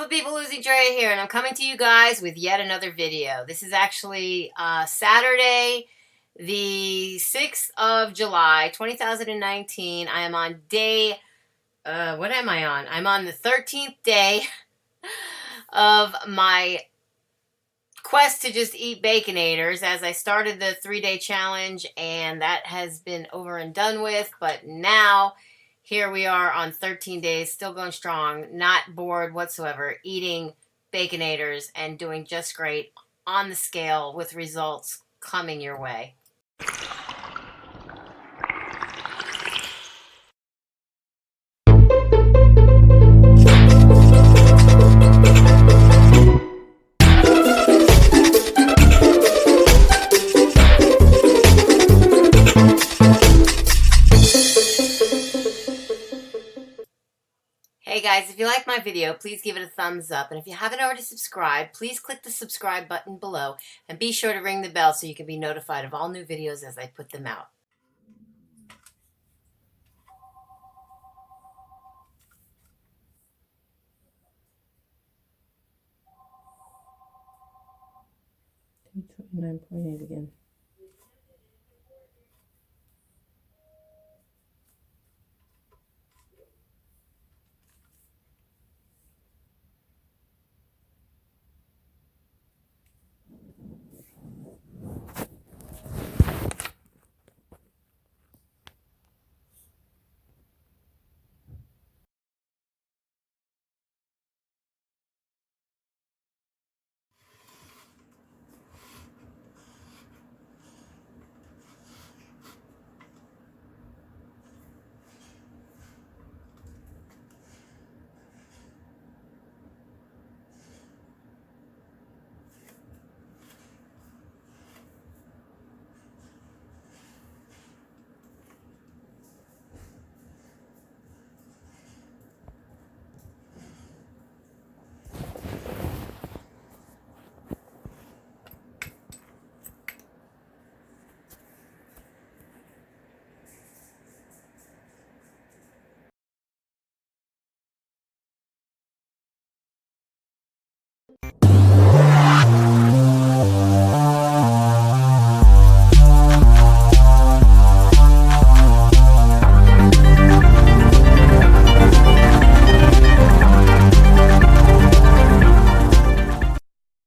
beautiful people, LosingDrea here, and I'm coming to you guys with yet another video. This is actually Saturday, the 6th of July, 2019. I am on day, what am I on? I'm on the 13th day of my quest to just eat Baconators, as I started the 3-day challenge, and that has been over and done with, but now here we are on 13 days, still going strong, not bored whatsoever, eating Baconators and doing just great on the scale with results coming your way. Hey guys, if you like my video, please give it a thumbs up. And if you haven't already subscribed, please click the subscribe button below and be sure to ring the bell so you can be notified of all new videos as I put them out. $229.8 again.